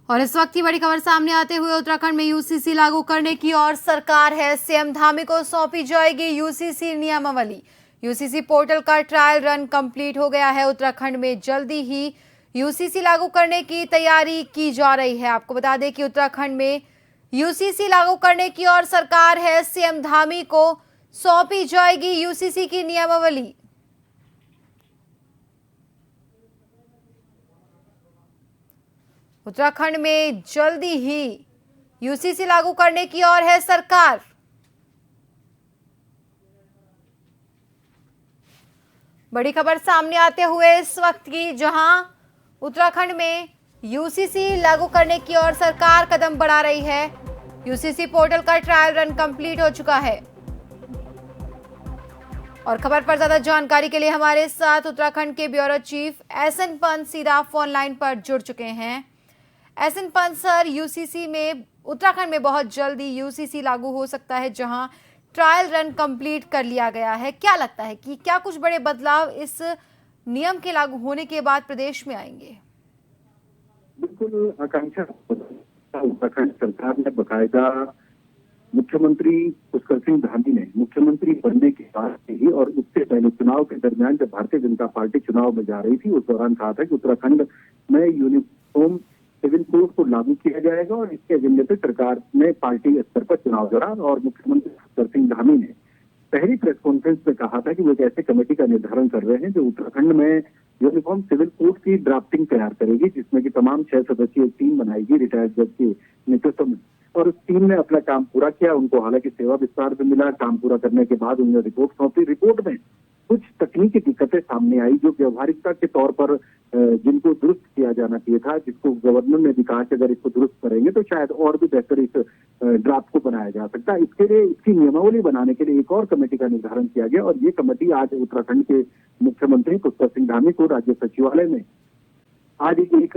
और इस वक्त की बड़ी खबर सामने आते हुए उत्तराखंड में यूसीसी लागू करने की और सरकार है। सीएम धामी को सौंपी जाएगी यूसीसी नियमावली। यूसीसी पोर्टल का ट्रायल रन कंप्लीट हो गया है। उत्तराखंड में जल्दी ही यूसीसी लागू करने की तैयारी की जा रही है। आपको बता दें कि उत्तराखंड में यूसीसी लागू करने की और सरकार है। सीएम धामी को सौंपी जाएगी यूसीसी की नियमावली। उत्तराखंड में जल्दी ही यूसीसी लागू करने की ओर है सरकार। बड़ी खबर सामने आते हुए इस वक्त की, जहां उत्तराखंड में यूसीसी लागू करने की ओर सरकार कदम बढ़ा रही है। यूसीसी पोर्टल का ट्रायल रन कंप्लीट हो चुका है। और खबर पर ज्यादा जानकारी के लिए हमारे साथ उत्तराखंड के ब्यूरो चीफ एसएन पंत सीधा फोन लाइन पर जुड़ चुके हैं। एसएन पंत सर, यूसीसी में उत्तराखंड में बहुत जल्दी यूसीसी लागू हो सकता है, जहां ट्रायल रन कंप्लीट कर लिया गया है। क्या लगता है कि क्या कुछ बड़े बदलाव इस नियम के लागू होने के बाद प्रदेश में आएंगे? बिल्कुल आकांक्षा, उत्तराखंड सरकार ने बकायदा मुख्यमंत्री पुष्कर सिंह धामी ने मुख्यमंत्री बनने के बाद ही और उससे पहले चुनाव के दरमियान जब भारतीय जनता पार्टी चुनाव में जा रही थी, उस दौरान कहा था कि उत्तराखंड में यूनिफॉर्म सिविल कोड को लागू किया जाएगा और इसके एजेंडे पे सरकार ने पार्टी स्तर पर चुनाव लड़ा। और मुख्यमंत्री पुष्कर सिंह धामी ने पहली प्रेस कॉन्फ्रेंस में कहा था कि वो एक ऐसे कमेटी का निर्धारण कर रहे हैं जो उत्तराखंड में यूनिफॉर्म सिविल कोड की ड्राफ्टिंग तैयार करेगी, जिसमें कि तमाम 6 सदस्यीय टीम बनाएगी रिटायर्ड जज के नेतृत्व में। और उस टीम ने अपना काम पूरा किया। उनको हालांकि सेवा विस्तार भी मिला। काम पूरा करने के बाद उन्होंने रिपोर्ट सौंपी। रिपोर्ट में कुछ तकनीकी दिक्कतें सामने आई जो व्यवहारिकता के तौर पर जिनको दुरुस्त किया जाना चाहिए था, जिसको गवर्नर ने भी कहा कि अगर इसको दुरुस्त करेंगे तो शायद और भी बेहतर इस ड्राफ्ट को बनाया जा सकता है। इसके लिए इसकी नियमावली बनाने के लिए एक और कमेटी का निर्धारण किया गया और ये कमेटी आज उत्तराखंड के मुख्यमंत्री पुष्कर सिंह धामी को राज्य सचिवालय में आज एक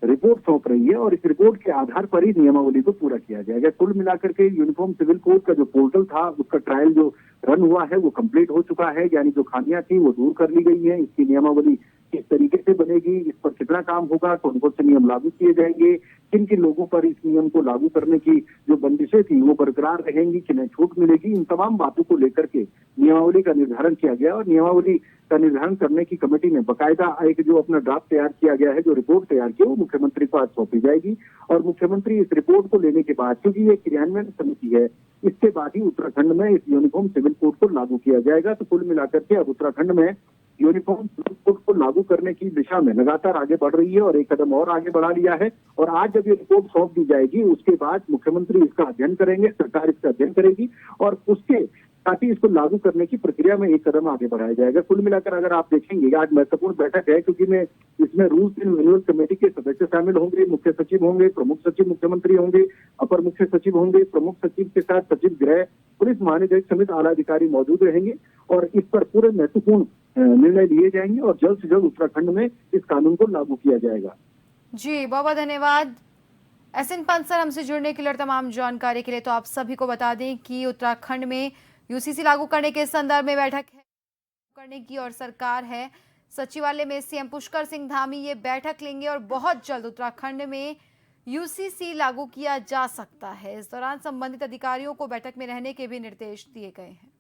रिपोर्ट सौंप रही है और इस रिपोर्ट के आधार पर ही नियमावली को पूरा किया जाएगा। कुल मिलाकर के यूनिफॉर्म सिविल कोड का जो पोर्टल था, उसका ट्रायल जो रन हुआ है वो कंप्लीट हो चुका है, यानी जो खामियां थी वो दूर कर ली गई है। इसकी नियमावली किस तरीके से बनेगी, इस पर कितना काम होगा, कौन कौन से नियम लागू किए जाएंगे, किन किन लोगों पर इस नियम को लागू करने की जो बंदिशें थी वो बरकरार रहेंगी, किन्हें छूट मिलेगी, इन तमाम बातों को लेकर के नियमावली का निर्धारण किया गया। और नियमावली का निर्धारण करने की कमेटी ने बकायदा एक जो अपना ड्राफ्ट तैयार किया गया है, जो रिपोर्ट तैयार की, वो मुख्यमंत्री को आज सौंपी जाएगी। और मुख्यमंत्री इस रिपोर्ट को लेने के बाद, क्योंकि ये क्रियान्वयन समिति है, इसके बाद ही उत्तराखंड में इस यूनिफॉर्म सिविल कोड को लागू किया जाएगा। तो कुल मिलाकर के अब उत्तराखंड में यूनिफॉर्म सिविल कोड को लागू करने की दिशा में लगातार आगे बढ़ रही है और एक कदम और आगे बढ़ा लिया है। और आज जब ये रिपोर्ट सौंप दी जाएगी, उसके बाद मुख्यमंत्री इसका अध्ययन करेंगे, सरकार इसका अध्ययन करेगी और उसके साथ ही इसको लागू करने की प्रक्रिया में एक कदम आगे बढ़ाया जाएगा। कुल मिलाकर अगर आप देखेंगे, आज महत्वपूर्ण बैठक है क्योंकि मैं इसमें रूल्स एंड मैनुअल कमेटी के सदस्य शामिल होंगे, मुख्य सचिव होंगे, प्रमुख सचिव मुख्यमंत्री होंगे, अपर मुख्य सचिव होंगे, प्रमुख सचिव के साथ सचिव गृह, पुलिस महानिदेशक समेत आला अधिकारी मौजूद रहेंगे और इस पर पूरे महत्वपूर्ण निर्णय लिए जाएंगे और जल्द से जल्द उत्तराखंड में इस कानून को लागू किया जाएगा। जी, बहुत बहुत धन्यवाद एसएन पंत सर, हमसे जुड़ने के लिए और तमाम जानकारी के लिए। तो आप सभी को बता दें कि उत्तराखंड में यूसीसी लागू करने के संदर्भ में बैठक है करने की और सरकार है। सचिवालय में सीएम पुष्कर सिंह धामी ये बैठक लेंगे और बहुत जल्द उत्तराखंड में यूसीसी लागू किया जा सकता है। इस दौरान संबंधित अधिकारियों को बैठक में रहने के भी निर्देश दिए गए हैं।